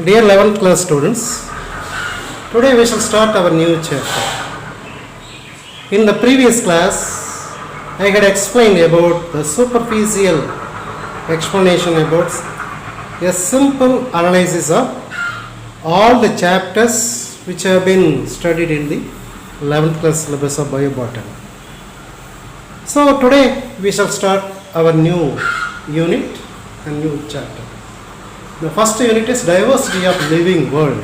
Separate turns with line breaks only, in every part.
Dear 11th class students, today we shall start our new chapter. In the previous class, I had explained about the superficial explanation about a simple analysis of all the chapters which have been studied in the 11th class syllabus of biobotany. So today we shall start our new unit and new chapter. The first unit is diversity of living world.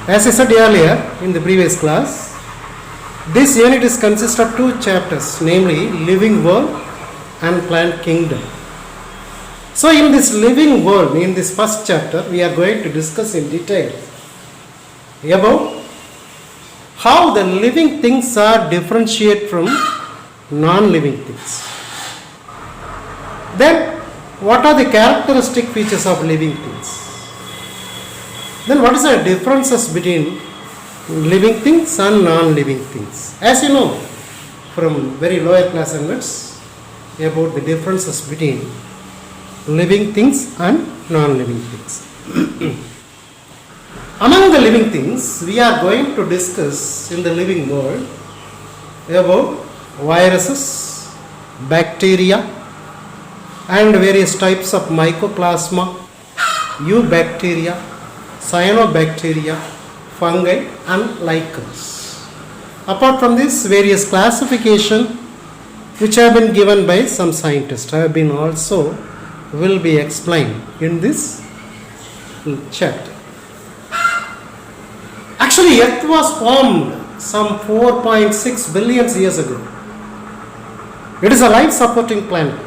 As I said earlier in the previous class, this unit is consists of two chapters, namely living world and plant kingdom. So in this living world, in this first chapter, we are going to discuss in detail about how the living things are differentiated from non-living things. Then what are the characteristic features of living things? Then what is the differences between living things and non-living things? As you know from very lower class onwards about the differences between living things and non-living things. Among the living things, we are going to discuss in the living world about viruses, bacteria, and various types of mycoplasma, eubacteria, cyanobacteria, fungi and lichens. Apart from this, various classification which have been given by some scientists have been also will be explained in this chapter. Actually, Earth was formed some 4.6 billion years ago. It is a life-supporting planet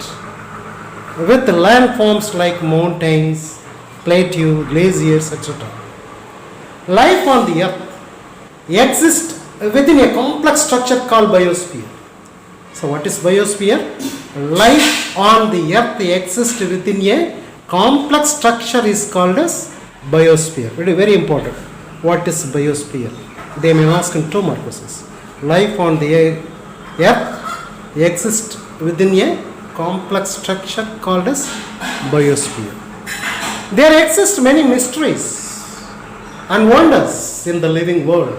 with landforms like mountains, plateaus, glaciers, etc. Life on the Earth exists within a complex structure called biosphere. So what is biosphere? Life on the Earth exists within a complex structure is called as biosphere. Very, very important. What is biosphere? They may ask in 2 mark questions. Life on the Earth exists within a complex structure called as biosphere. There exist many mysteries and wonders in the living world.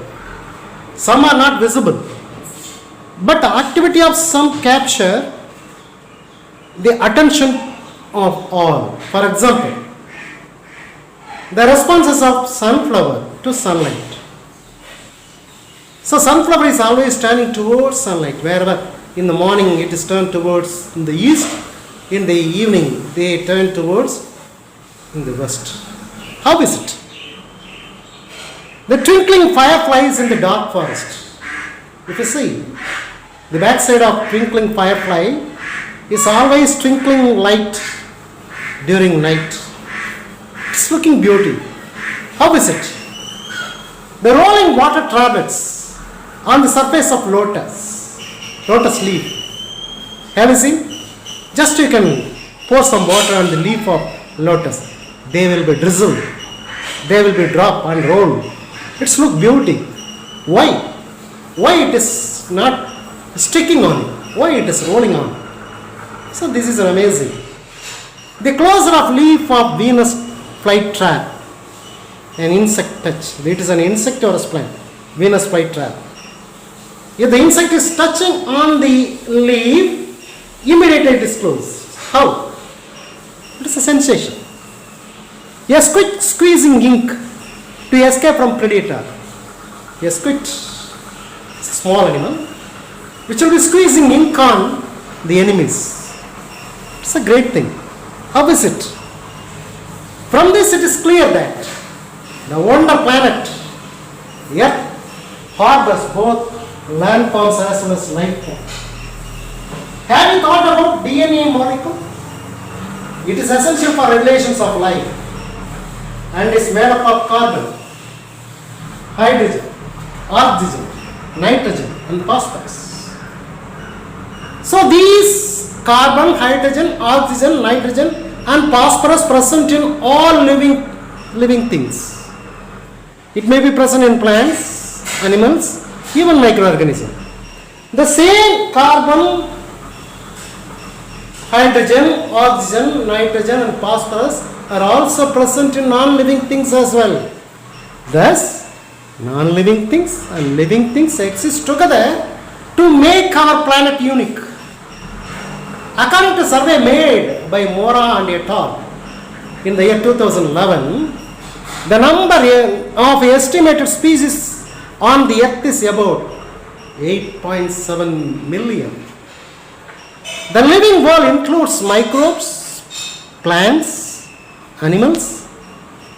Some are not visible, but the activity of some capture the attention of all. For example, the responses of sunflower to sunlight. So sunflower is always turning towards sunlight. Wherever in the morning it is turned towards in the east, in the evening they turn towards in the west. How is it? The twinkling fireflies in the dark forest. If you see, the backside of twinkling firefly is always twinkling light during night. It's looking beauty. How is it? The rolling water droplets on the surface of lotus leaf. Have you seen? Just you can pour some water on the leaf of lotus. They will be drizzled. They will be dropped and rolled. It's look beauty. Why? Why it is not sticking on it? Why it is rolling on? So this is amazing. The closure of leaf of Venus flytrap. An insect touch. It is an insectivorous plant. Venus flytrap. If the insect is touching on the leaf, immediately it is closed. How? It is a sensation. A squid squeezing ink to escape from predator. A squid, it's a small animal, which will be squeezing ink on the enemies. It's a great thing. How is it? From this it is clear that the wonder planet Earth harbors both landforms as well as life forms. Have you thought about DNA molecule? It is essential for regulations of life and is made up of carbon, hydrogen, oxygen, nitrogen and phosphorus. So these carbon, hydrogen, oxygen, nitrogen and phosphorus present in all living things. It may be present in plants, animals, even microorganisms. The same carbon, hydrogen, oxygen, nitrogen and phosphorus are also present in non-living things as well. Thus, non-living things and living things exist together to make our planet unique. According to survey made by Mora and et al. In the year 2011, the number of estimated species on the earth is about 8.7 million. The living world includes microbes, plants, animals,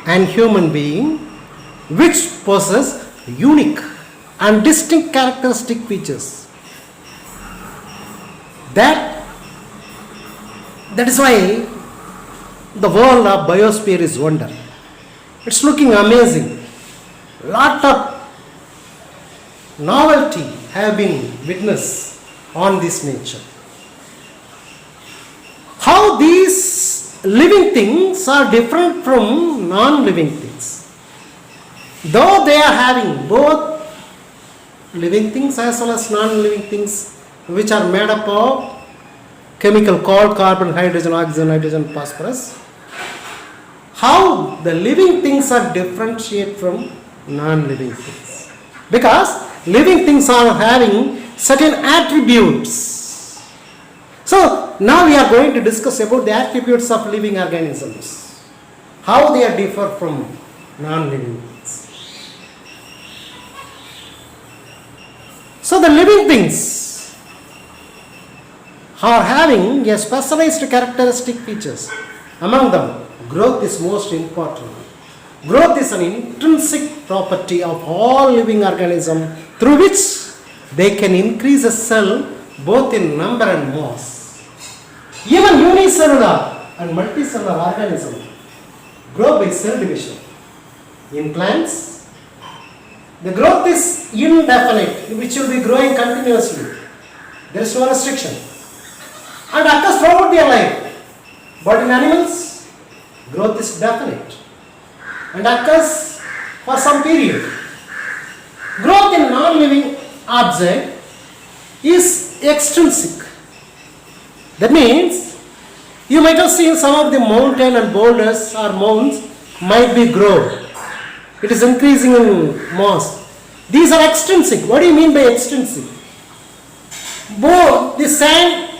and human beings, which possess unique and distinct characteristic features. That is why the world of biosphere is wonder. It's looking amazing. Lot of novelty have been witnessed on this nature. How these living things are different from non-living things. Though they are having both living things as well as non-living things, which are made up of chemical called carbon, hydrogen, oxygen, nitrogen, phosphorus. How the living things are differentiate from non-living things? Because living things are having certain attributes. So now we are going to discuss about the attributes of living organisms. How they are differ from non-living things. So the living things are having a specialized characteristic features. Among them, growth is most important. Growth is an intrinsic property of all living organisms through which they can increase a cell both in number and mass. Even unicellular and multicellular organisms grow by cell division. In plants, the growth is indefinite, which will be growing continuously. There is no restriction and occurs throughout their life. But in animals, growth is definite and occurs for some period. Growth in non-living object is extrinsic. That means you might have seen some of the mountain and boulders or mounds might be grow. It is increasing in mass. These are extrinsic. What do you mean by extrinsic? Both the sand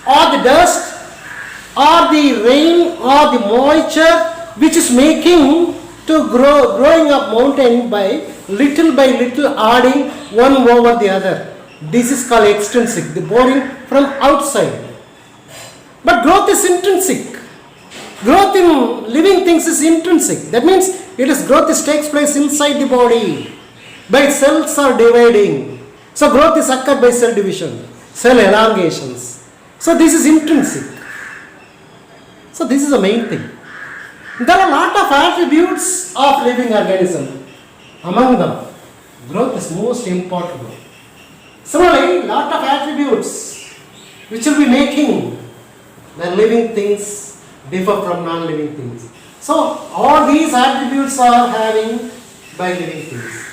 or the dust or the rain or the moisture which is making to growing up mountain by little adding one over the other. This is called extrinsic, the boring from outside. But growth is intrinsic. Growth in living things is intrinsic. That means growth takes place inside the body. By cells are dividing. So growth is occurred by cell division, cell elongations. So this is intrinsic. So this is the main thing. There are a lot of attributes of living organism. Among them, growth is most important. Similarly, lot of attributes which will be making the living things differ from non-living things. So all these attributes are having by living things.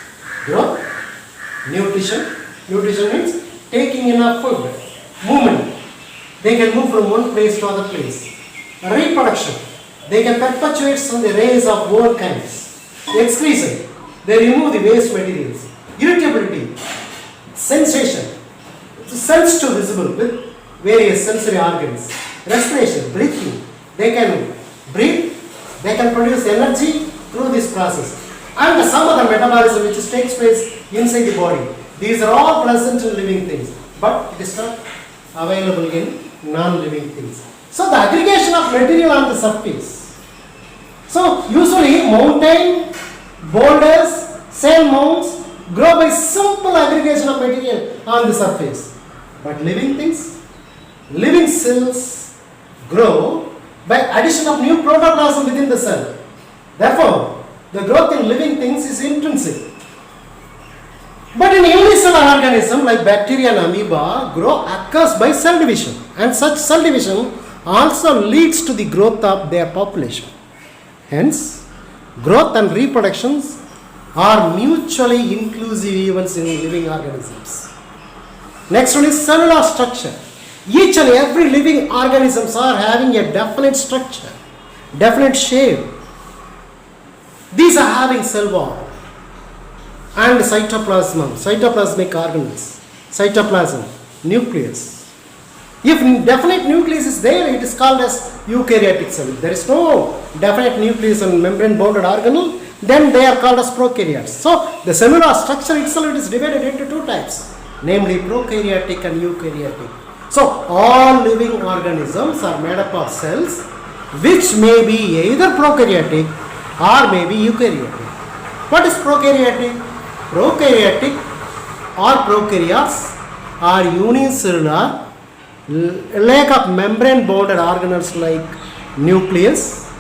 Growth, nutrition. Nutrition means taking enough food. Movement. They can move from one place to other place. Reproduction. They can perpetuate the rays of all kinds. Excretion. They remove the waste materials. Irritability. Sensation. Sense to visible with various sensory organs. Respiration. Breathing. They can breathe. They can produce energy through this process. And some other metabolism which takes place inside the body. These are all present in living things. But it is not available in non-living things. So the aggregation of material on the surface. So usually mountain, boulders, sand mounds grow by simple aggregation of material on the surface. But living things, living cells grow by addition of new protoplasm within the cell. Therefore, the growth in living things is intrinsic. But in unicellular organisms like bacteria and amoeba, growth occurs by cell division, and such cell division also leads to the growth of their population. Hence, growth and reproductions are mutually inclusive events in living organisms. Next one is cellular structure. Each and every living organisms are having a definite structure. definite shape. These are having cell wall and cytoplasmic organelles, cytoplasm, nucleus. If definite nucleus is there, it is called as eukaryotic cell. If there is no definite nucleus and membrane bounded organelle, then they are called as prokaryotes. So the cellular structure itself, it is divided into two types, namely prokaryotic and eukaryotic. So all living organisms are made up of cells which may be either prokaryotic or may be eukaryotic. What is prokaryotic? Prokaryotic or prokaryotes are unicellular, lack of membrane bounded organelles like nucleus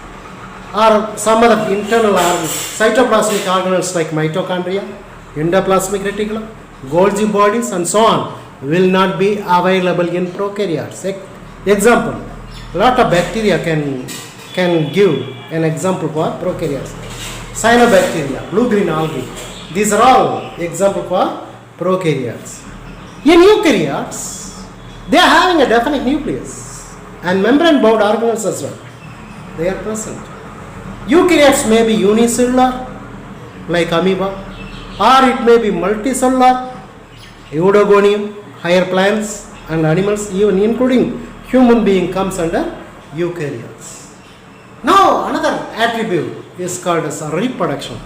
or some other internal cytoplasmic organelles like mitochondria, endoplasmic reticulum, Golgi bodies and so on will not be available in prokaryotes. Example, lot of bacteria can give an example for prokaryotes. Cyanobacteria, blue-green algae, these are all example for prokaryotes. In eukaryotes, they are having a definite nucleus and membrane bound organelles as well. They are present. Eukaryotes may be unicellular like amoeba, or it may be multicellular, eudogonium, higher plants and animals, even including human being comes under eukaryotes. Now another attribute is called as reproduction.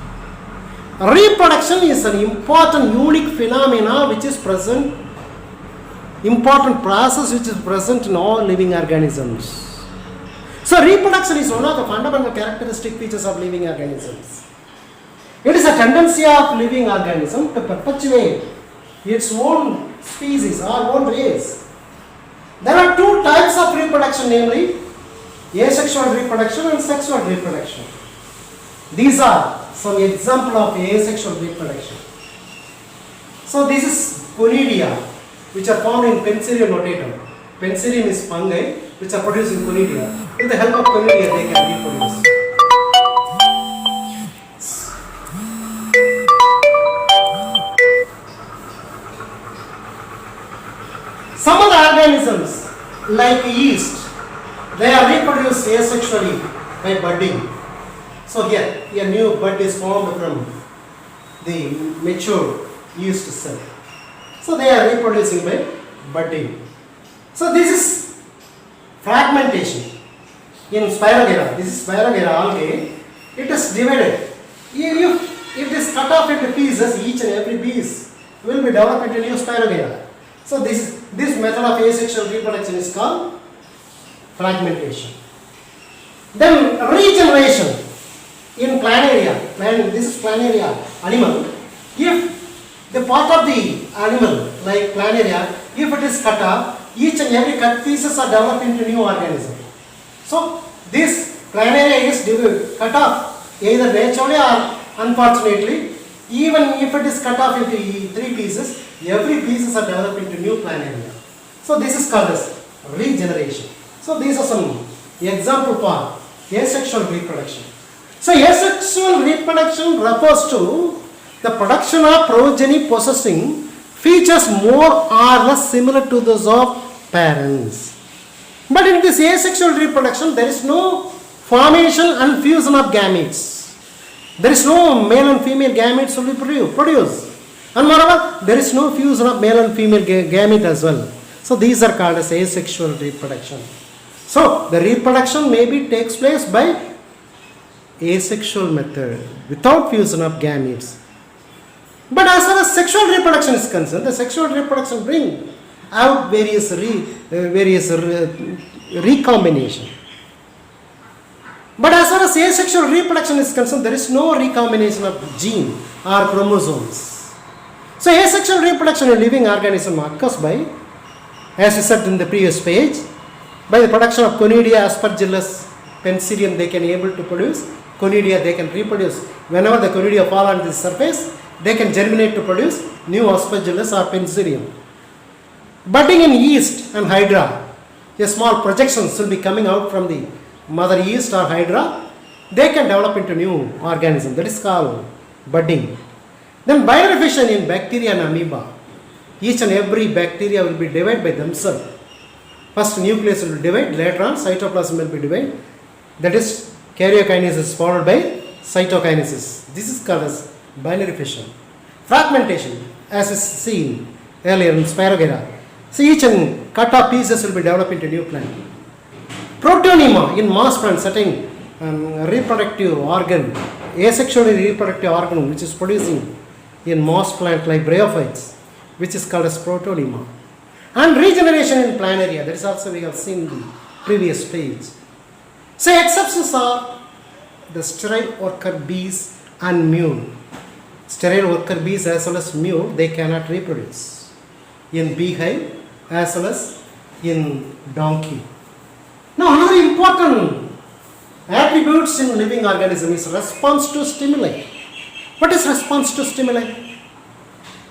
Reproduction is an important unique phenomena which is present, important process which is present in all living organisms. So reproduction is one of the fundamental characteristic features of living organisms. It is a tendency of living organism to perpetuate its own species or own race. There are two types of reproduction, namely asexual reproduction and sexual reproduction. These are some example of asexual reproduction. So this is conidia, which are found in Penicillium notatum. Penicillium is fungi which are produced in conidia. With the help of conidia they can reproduce. Some other organisms like yeast, they are reproduced asexually by budding. So here a new bud is formed from the mature yeast cell. So they are reproducing by budding. So this is fragmentation. In Spirogyra, this is Spirogyra algae, it is divided. If it is cut off into pieces, each and every piece will be developed into new Spirogyra. So this method of asexual reproduction is called fragmentation. Then regeneration in planaria, this is planaria animal. If the part of the animal like planaria, if it is cut off, each and every cut pieces are developed into new organism. So this planaria is cut off either naturally or unfortunately. Even if it is cut off into three pieces, every pieces are developed into new planaria. So this is called as regeneration. So these are some example for asexual reproduction. So asexual reproduction refers to the production of progeny possessing features more or less similar to those of parents. But in this asexual reproduction, there is no formation and fusion of gametes. There is no male and female gametes will be produced. And moreover, there is no fusion of male and female gamete as well. So these are called as asexual reproduction. So the reproduction maybe takes place by asexual method without fusion of gametes. But as far as sexual reproduction is concerned, the sexual reproduction brings out various recombination. But as far as asexual reproduction is concerned, there is no recombination of gene or chromosomes. So asexual reproduction in living organism occurs by, as we said in the previous page, by the production of conidia, aspergillus, penicillium, they can able to produce conidia, they can reproduce. Whenever the conidia fall on the surface, they can germinate to produce new aspergillus or penicillium. Budding in yeast and hydra, a small projections will be coming out from the mother yeast or hydra, they can develop into new organism. That is called budding. Then bifurcation in bacteria and amoeba. Each and every bacteria will be divided by themselves. First nucleus will be divided, later on cytoplasm will be divided. That is Karyokinesis followed by cytokinesis. This is called as binary fission. Fragmentation, as is seen earlier in Spirogyra. So each and cut off pieces will be developed into new plant. Protonema in moss plant, certain reproductive organ, asexually reproductive organ which is producing in moss plant like bryophytes, which is called as protonema. And regeneration in planaria, that is also we have seen in the previous page. So exceptions are the sterile worker bees and mule. Sterile worker bees as well as mule, they cannot reproduce in beehive as well as in donkey. Now another important attributes in living organism is response to stimuli. What is response to stimuli?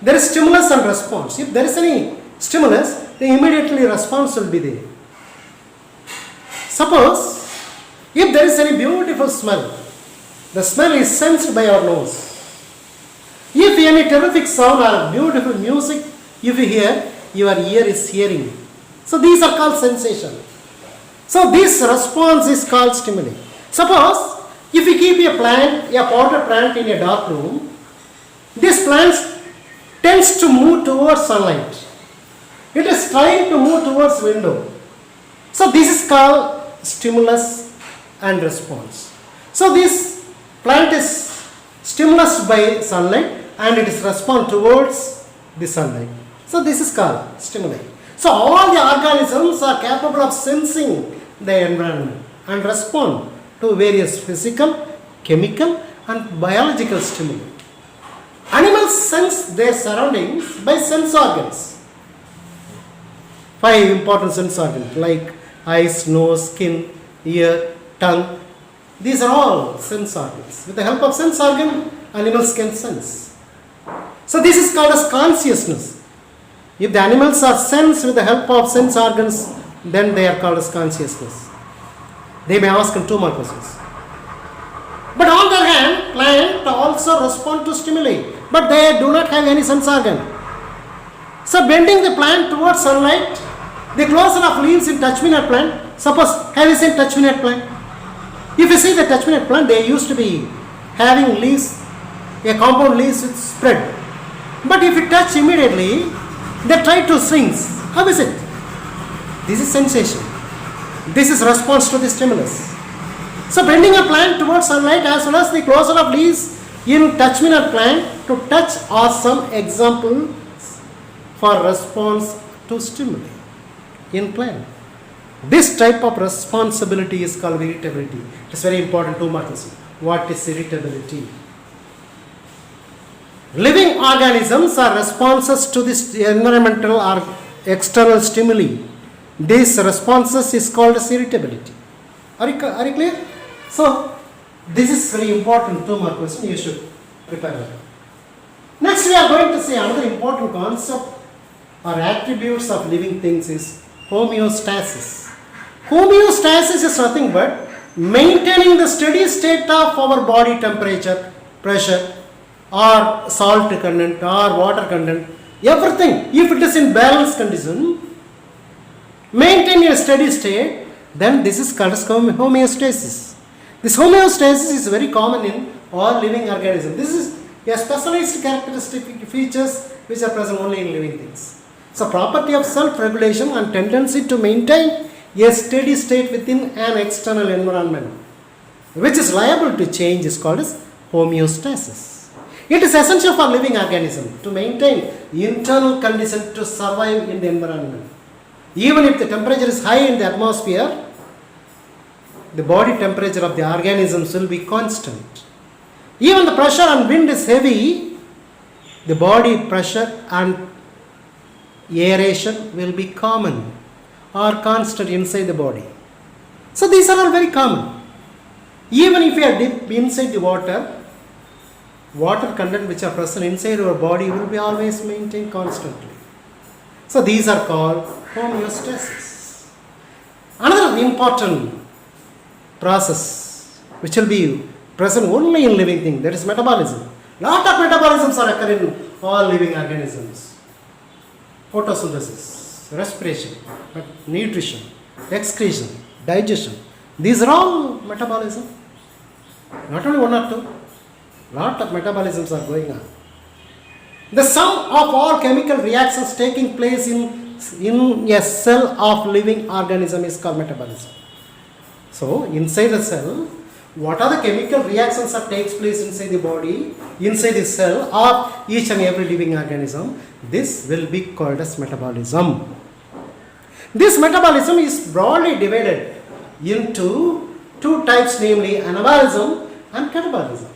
There is stimulus and response. If there is any stimulus, then immediately response will be there. Suppose if there is any beautiful smell, the smell is sensed by our nose. If any terrific sound or beautiful music, if you hear, your ear is hearing. So these are called sensation. So this response is called stimuli. Suppose if you keep a plant, a potted plant in a dark room, this plant tends to move towards sunlight. It is trying to move towards window. So this is called stimulus and response. So this plant is stimulus by sunlight and it is respond towards the sunlight. So this is called stimuli. So all the organisms are capable of sensing the environment and respond to various physical, chemical and biological stimuli. Animals sense their surroundings by sense organs. 5 important sense organs like eyes, nose, skin, ear, tongue. These are all sense organs. With the help of sense organ, animals can sense. So this is called as consciousness. If the animals are sensed with the help of sense organs, then they are called as consciousness. They may ask 2 more questions. But on the other hand, plant also respond to stimuli, but they do not have any sense organ. So bending the plant towards sunlight, the closure of leaves in touchminute plant. Suppose, have you seen touchminute plant? If you see the touchminute plant, they used to be having leaves, a compound leaves with spread. But if you touch immediately, they try to swing. How is it? This is sensation. This is response to the stimulus. So bending a plant towards sunlight as well as the closure of leaves in touchminute plant to touch are some examples for response to stimuli in plant. This type of responsibility is called irritability. It is very important to mark this. What is irritability? Living organisms are responses to this environmental or external stimuli. These responses is called as irritability. Are you clear? So, this is very important 2 more question. You should prepare that. Next, we are going to see another important concept or attributes of living things is homeostasis. Homeostasis is nothing but maintaining the steady state of our body temperature, pressure, or salt content, or water content, everything. If it is in balanced condition, maintaining a steady state, then this is called as homeostasis. This homeostasis is very common in all living organisms. This is a specialized characteristic features which are present only in living things. So property of self-regulation and tendency to maintain a steady state within an external environment, which is liable to change, is called as homeostasis. It is essential for living organism to maintain internal condition to survive in the environment. Even if the temperature is high in the atmosphere, the body temperature of the organisms will be constant. Even the pressure and wind is heavy, the body pressure and aeration will be common or constant inside the body. So these are all very common. Even if you are deep inside the water content which are present inside our body will be always maintained constantly. So these are called homeostasis. Another important process which will be present only in living things, that is metabolism. Lot of metabolisms are occurring in all living organisms. Photosynthesis, respiration, nutrition, excretion, digestion. These are all metabolism. Not only one or two, lot of metabolisms are going on. The sum of all chemical reactions taking place in a cell of living organism is called metabolism. So inside the cell, what are the chemical reactions that takes place inside the body, inside the cell of each and every living organism? This will be called as metabolism. This metabolism is broadly divided into two types, namely anabolism and catabolism.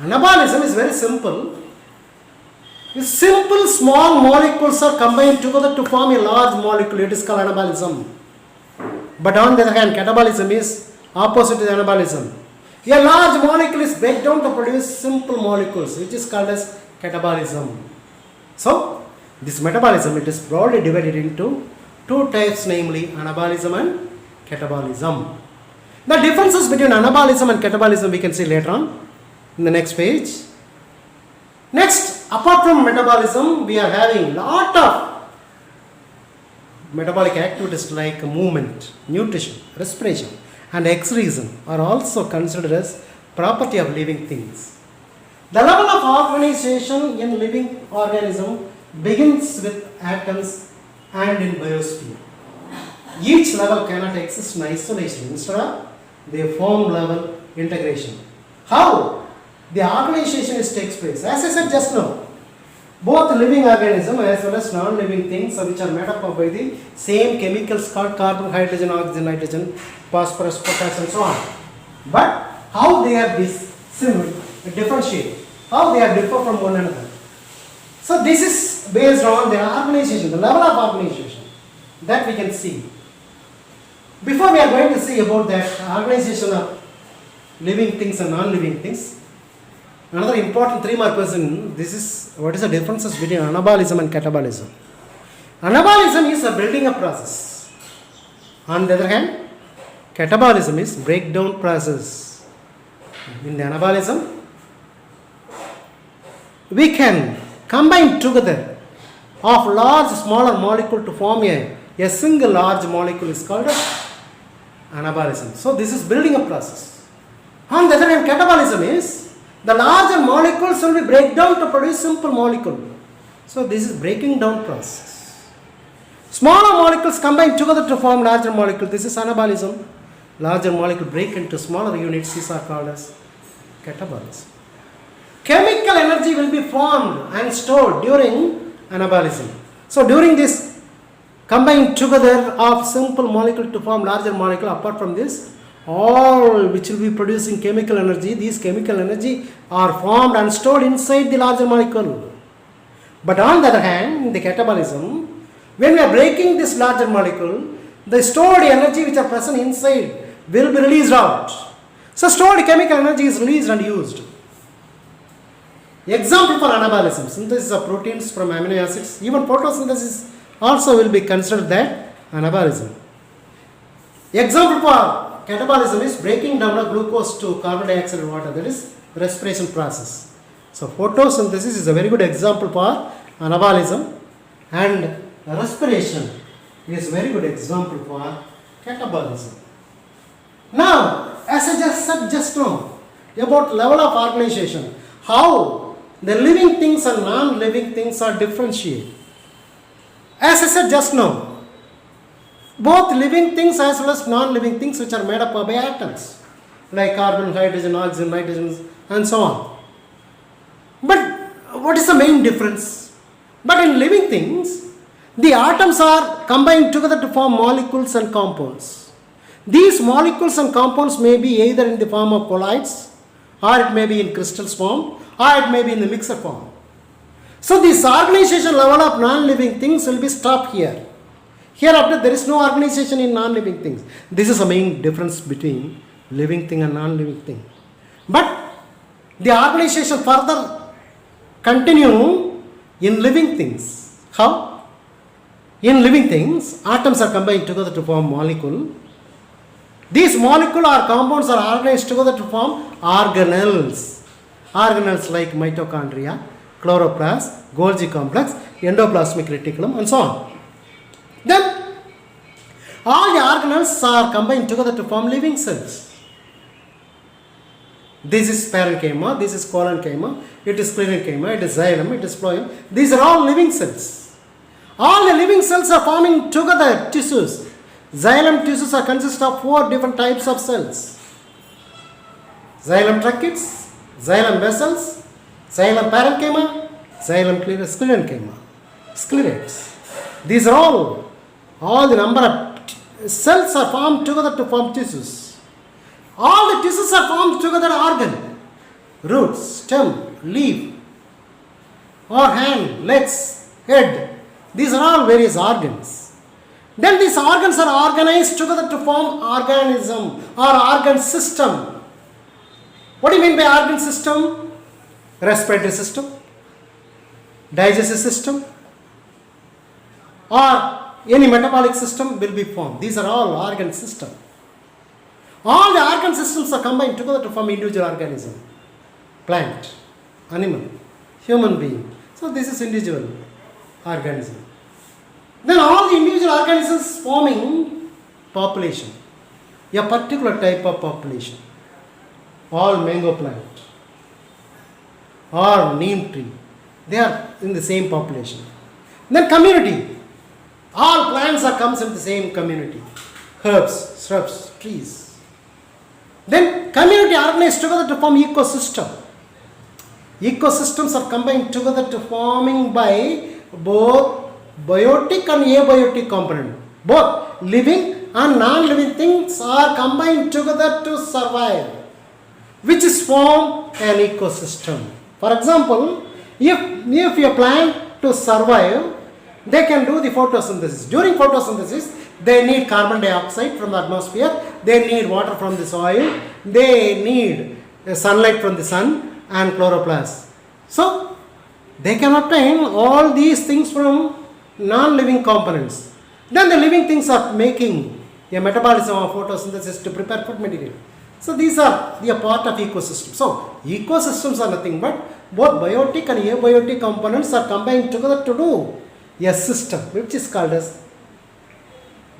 Anabolism is very simple. Simple small molecules are combined together to form a large molecule. It is called anabolism. But on the other hand, catabolism is opposite to the anabolism. A large molecule is break down to produce simple molecules, which is called as catabolism. So, this metabolism, it is broadly divided into two types, namely anabolism and catabolism. The differences between anabolism and catabolism we can see later on in the next page. Next, apart from metabolism, we are having lot of metabolic activities like movement, nutrition, respiration and excretion are also considered as property of living things. The level of organization in living organism begins with atoms and in biosphere. Each level cannot exist in isolation. Instead of they form level integration. How the organization takes place? As I said just now, both living organisms as well as non-living things which are made up of by the same chemicals called carbon, hydrogen, oxygen, nitrogen, phosphorus, potassium and so on. But how they are differentiate, how they are differ from one another. So this is based on the organization, the level of organization that we can see. Before we are going to see about that organization of living things and non-living things, another important 3 mark question, this is what is the differences between anabolism and catabolism. Anabolism is a building up process. On the other hand, catabolism is breakdown process. In the anabolism, we can combine together of large smaller molecule to form a single large molecule is called anabolism. So this is building up process. On the other hand, catabolism is the larger molecules will be break down to produce simple molecule. So this is breaking down process. Smaller molecules combine together to form larger molecule. This is anabolism. Larger molecule break into smaller units. These are called as catabolism. Chemical energy will be formed and stored during anabolism. So during this combined together of simple molecule to form larger molecule, apart from this, all which will be producing chemical energy, these chemical energy are formed and stored inside the larger molecule. But on the other hand, in the catabolism, when we are breaking this larger molecule, the stored energy which are present inside will be released out. So stored chemical energy is released and used. Example for anabolism, synthesis of proteins from amino acids, even photosynthesis also will be considered that anabolism. Example for catabolism is breaking down of glucose to carbon dioxide and water, that is respiration process. So photosynthesis is a very good example for anabolism, and respiration is a very good example for catabolism. Now, as I just said just now about level of organization, how the living things and non-living things are differentiated. As I said just now, both living things as well as non-living things which are made up of atoms like carbon, hydrogen, oxygen, nitrogen and so on. But what is the main difference? But in living things, the atoms are combined together to form molecules and compounds. These molecules and compounds may be either in the form of colloids, or it may be in crystals form, or it may be in the mixer form. So this organization level of non-living things will be stopped here. Hereafter there is no organization in non-living things. This is the main difference between living thing and non-living thing. But the organization further continue in living things. How? In living things, atoms are combined together to form molecule. These molecule or compounds are organized together to form organelles. Organelles like mitochondria, chloroplast, Golgi complex, endoplasmic reticulum and so on. Then all the organelles are combined together to form living cells. This is parenchyma, this is collenchyma, it is sclerenchyma, it is xylem, it is phloem. These are all living cells. All the living cells are forming together tissues. Xylem tissues are consist of 4 different types of cells. Xylem tracheids, xylem vessels, xylem parenchyma, xylem sclerenchyma, sclerates. These are all the number of cells are formed together to form tissues. All the tissues are formed together organ, roots, stem, leaf, or hand, legs, head. These are all various organs. Then these organs are organized together to form organism or organ system. What do you mean by organ system? Respiratory system, digestive system, or any metabolic system will be formed. These are all organ system. All the organ systems are combined together to form individual organism. Plant, animal, human being. So this is individual organism. Then all the individual organisms forming population. A particular type of population. All mango plant or neem tree. They are in the same population. Then community. All plants are comes in the same community. Herbs, shrubs, trees. Then community organized together to form ecosystem. Ecosystems are combined together to forming by both biotic and abiotic component. Both living and non-living things are combined together to survive, which is form an ecosystem. For example, if a plant to survive, they can do the photosynthesis. During photosynthesis, they need carbon dioxide from the atmosphere, they need water from the soil, they need sunlight from the sun and chloroplast. So, they can obtain all these things from non-living components. Then the living things are making a metabolism of photosynthesis to prepare food material. So, these are the part of ecosystem. So, ecosystems are nothing but both biotic and abiotic components are combined together to do a system which is called as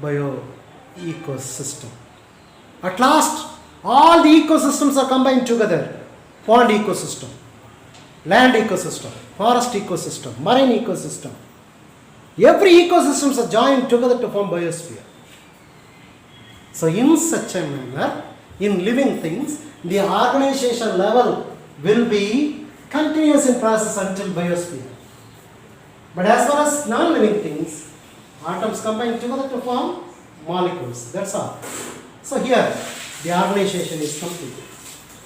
bioecosystem. At last, all the ecosystems are combined together. Pond ecosystem, land ecosystem, forest ecosystem, marine ecosystem. Every ecosystems are joined together to form biosphere. So in such a manner, in living things, the organization level will be continuous in process until biosphere. But as far as non-living things, atoms combine together to form molecules. That's all. So here, the organization is complete.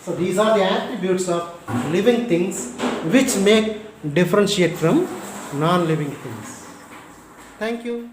So these are the attributes of living things which make differentiate from non-living things. Thank you.